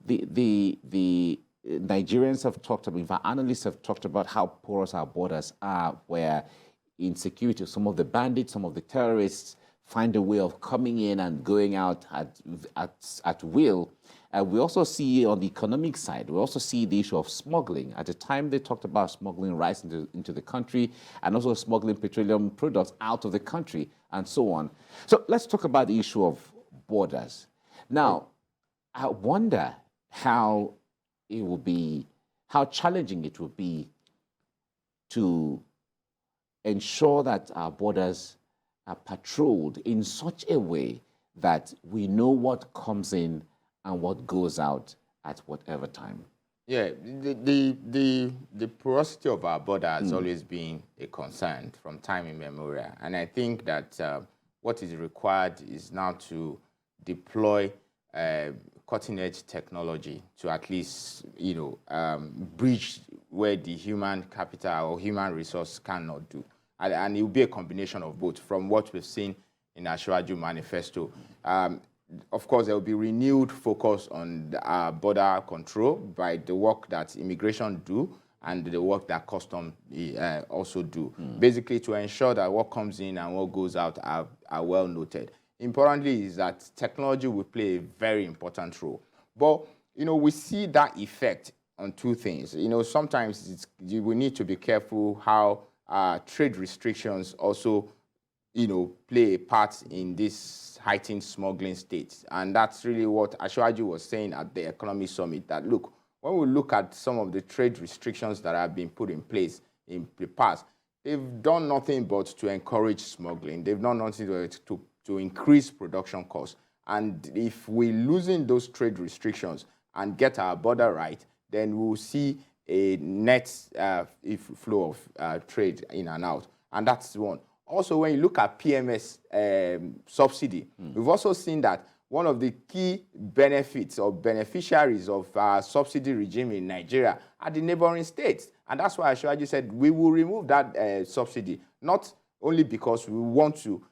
the Nigerians have talked about, in fact, analysts have talked about how porous our borders are, where insecurity, some of the bandits, some of the terrorists find a way of coming in and going out at will. We also see on the economic side, we also see the issue of smuggling. At the time, they talked about smuggling rice into the country and also smuggling petroleum products out of the country and so on. So let's talk about the issue of borders. Now, I wonder how it will be, how challenging it will be to ensure that our borders are patrolled in such a way that we know what comes in and what goes out at whatever time. Yeah, the porosity of our border has always been a concern from time immemorial. And I think that what is required is now to deploy cutting-edge technology to at least, bridge where the human capital or human resource cannot do. And it will be a combination of both, from what we've seen in Asiwaju Manifesto. Of course, there will be renewed focus on border control by the work that immigration do and the work that custom also do, basically to ensure that what comes in and what goes out are well noted. Importantly is that technology will play a very important role. But, we see that effect on two things. Sometimes we need to be careful how trade restrictions also, play a part in this heightened smuggling state. And that's really what Asiwaju was saying at the Economic Summit, that look, when we look at some of the trade restrictions that have been put in place in the past, they've done nothing but to encourage smuggling. They've done nothing to increase production costs. And if we're losing those trade restrictions and get our border right, then we'll see a net flow of trade in and out. And that's one. Also, when you look at PMS subsidy, we've also seen that one of the key benefits or beneficiaries of our subsidy regime in Nigeria are the neighboring states. And that's why Asiwaju said we will remove that subsidy, not only because we want to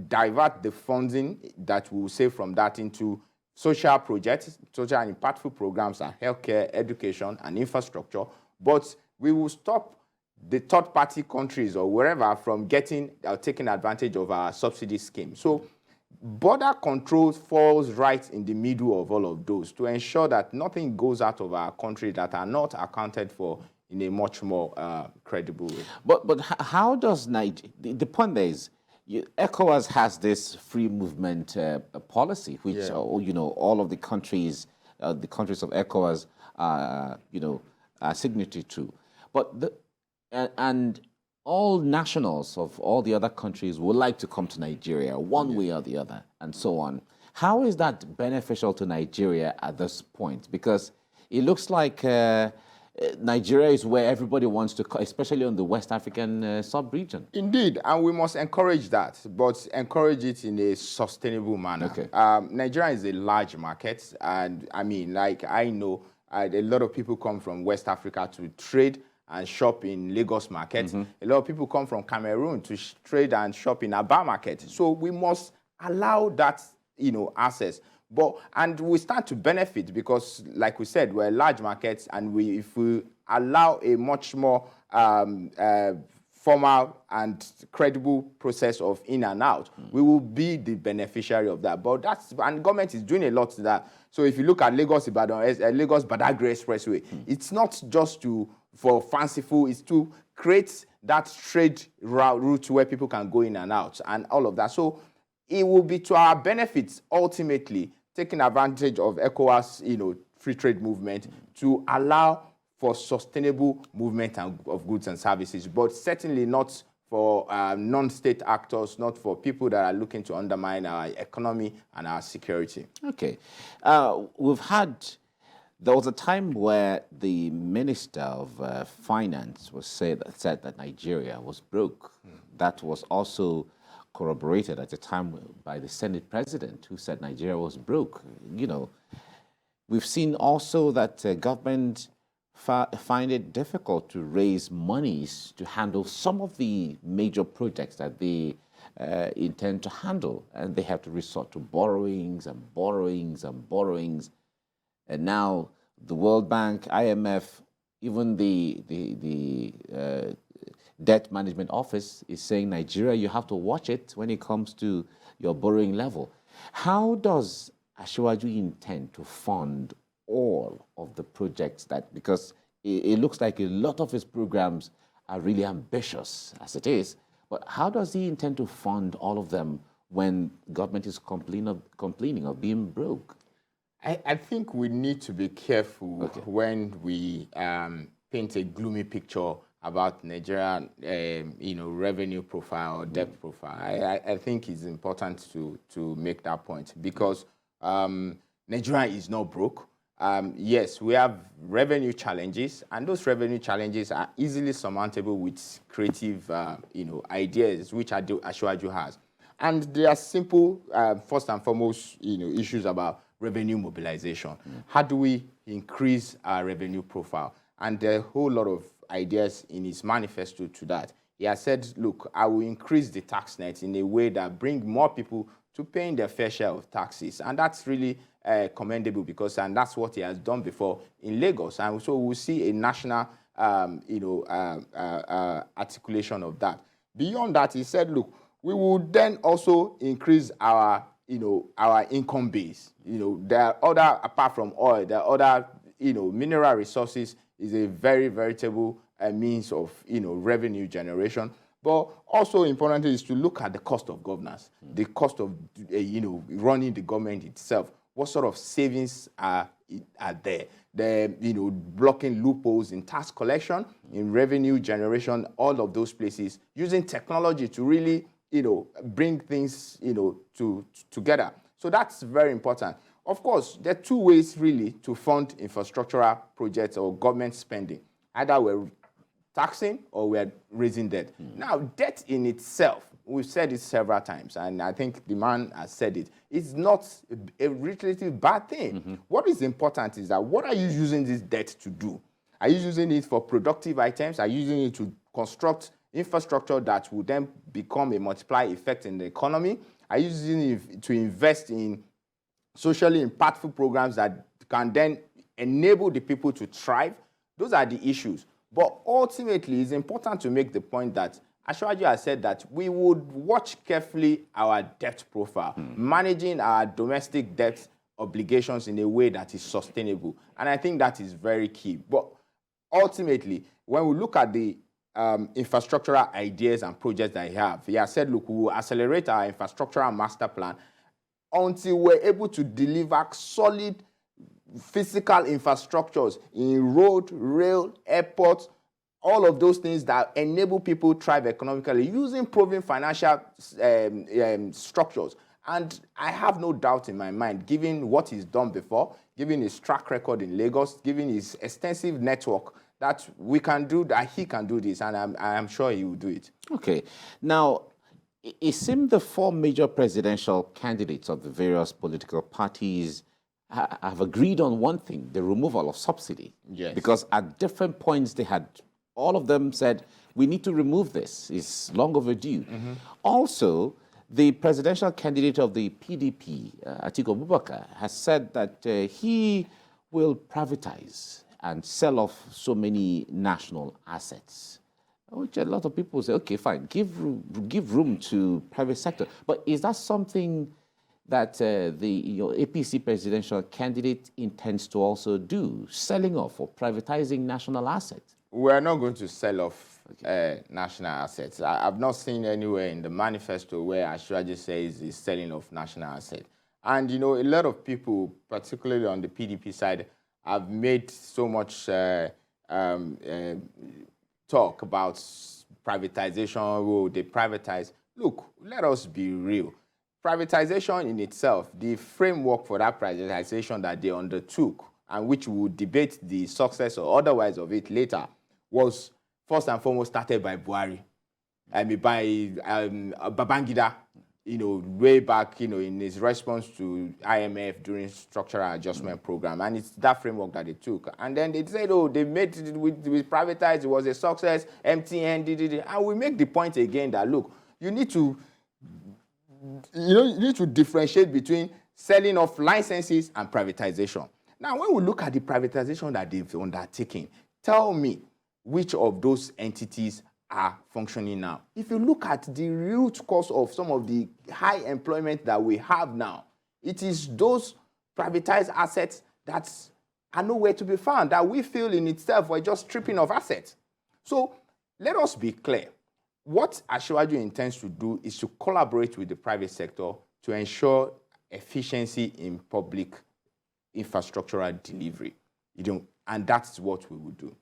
divert the funding that we will save from that into social projects, social and impactful programs and healthcare, education, and infrastructure, but we will stop the third-party countries or wherever from getting or taking advantage of our subsidy scheme. So border control falls right in the middle of all of those to ensure that nothing goes out of our country that are not accounted for in a much more credible way. But how does Nigeria, the point there is, ECOWAS has this free movement policy, which, all of the countries of ECOWAS are signatory to. But and all nationals of all the other countries would like to come to Nigeria one way or the other, and so on. How is that beneficial to Nigeria at this point? Because it looks like Nigeria is where everybody wants to come, especially on the West African sub-region. Indeed, and we must encourage that, but encourage it in a sustainable manner. Okay. Nigeria is a large market, and I know a lot of people come from West Africa to trade and shop in Lagos market. A lot of people come from Cameroon to trade and shop in Aba market. So we must allow that, access. And we start to benefit because, like we said, we're a large market, and if we allow a much more formal and credible process of in and out, we will be the beneficiary of that. And government is doing a lot to that. So if you look at Lagos-Badagry Expressway, it's not just for fanciful, it's to create that trade route where people can go in and out and all of that. So it will be to our benefits, ultimately, taking advantage of ECOWAS, free trade movement to allow for sustainable movement of goods and services, but certainly not for non-state actors, not for people that are looking to undermine our economy and our security. Okay. There was a time where the Minister of Finance said that Nigeria was broke. That was also corroborated at the time by the Senate President, who said Nigeria was broke. We've seen also that government find it difficult to raise monies to handle some of the major projects that they intend to handle, and they have to resort to borrowings and borrowings and borrowings. And now the World Bank, IMF, even the Debt Management Office is saying, Nigeria, you have to watch it when it comes to your borrowing level. How does Asiwaju intend to fund all of the projects that, because it looks like a lot of his programs are really ambitious as it is, but how does he intend to fund all of them when government is complaining of being broke? I think we need to be careful when we paint a gloomy picture about Nigerian, revenue profile or debt profile. I think it's important to make that point because Nigeria is not broke. Yes, we have revenue challenges, and those revenue challenges are easily surmountable with creative, ideas, which Asiwaju has. And there are simple, first and foremost, issues about revenue mobilization. How do we increase our revenue profile? And there are a whole lot of ideas in his manifesto to that. He has said, look, I will increase the tax net in a way that bring more people to paying their fair share of taxes. And that's really commendable because, and that's what he has done before in Lagos. And so we'll see a national, articulation of that. Beyond that, he said, look, we will then also increase our income base. There are other, apart from oil, there are other, mineral resources is a very veritable means of, revenue generation. But also important is to look at the cost of governance, the cost of, running the government itself. What sort of savings are there? Blocking loopholes in tax collection, in revenue generation, all of those places, using technology to really, bring things, together. So that's very important. Of course, there are two ways really to fund infrastructural projects or government spending. Either we're taxing or we're raising debt. Now, debt in itself, we've said it several times, and I think the man has said it, it's not a relatively bad thing. What is important is that what are you using this debt to do? Are you using it for productive items? Are you using it to construct infrastructure that will then become a multiplier effect in the economy? Are you using it to invest in socially impactful programs that can then enable the people to thrive? Those are the issues. But ultimately, it's important to make the point that Asiwaju has said that we would watch carefully our debt profile, managing our domestic debt obligations in a way that is sustainable. And I think that is very key. But ultimately, when we look at the infrastructural ideas and projects that he has said, look, we will accelerate our infrastructural master plan until we're able to deliver solid physical infrastructures in road, rail, airports, all of those things that enable people to thrive economically using proven financial structures. And I have no doubt in my mind, given what he's done before, given his track record in Lagos, given his extensive network, that we can do that, he can do this, and I'm sure he will do it. Okay. Now, it seemed the four major presidential candidates of the various political parties have agreed on one thing, the removal of subsidy. Yes. Because at different points they had, all of them said, we need to remove this. It's long overdue. Also, the presidential candidate of the PDP, Atiku Abubakar, has said that he will privatize and sell off so many national assets, which a lot of people say, okay, fine, give room to private sector. But is that something that the APC presidential candidate intends to also do, selling off or privatizing national assets? We're not going to sell off national assets. I've not seen anywhere in the manifesto where Asiwaju says he's selling off national assets. And, a lot of people, particularly on the PDP side, have made so much talk about privatization. Oh, they privatize. Look, let us be real. Privatization in itself, the framework for that privatization that they undertook, and which we will debate the success or otherwise of it later, was first and foremost started by Buhari. By Babangida, way back, in his response to IMF during structural adjustment program. And it's that framework that they took. And then they said, oh, they made it with privatized, it was a success, MTN did it. And we make the point again that, look, you need to differentiate between selling off licenses and privatization. Now, when we look at the privatization that they've undertaken, tell me which of those entities are functioning now. If you look at the root cause of some of the high employment that we have now, it is those privatized assets that are nowhere to be found, that we feel in itself were just stripping of assets. So let us be clear. What Asiwaju intends to do is to collaborate with the private sector to ensure efficiency in public infrastructural delivery. And that's what we will do.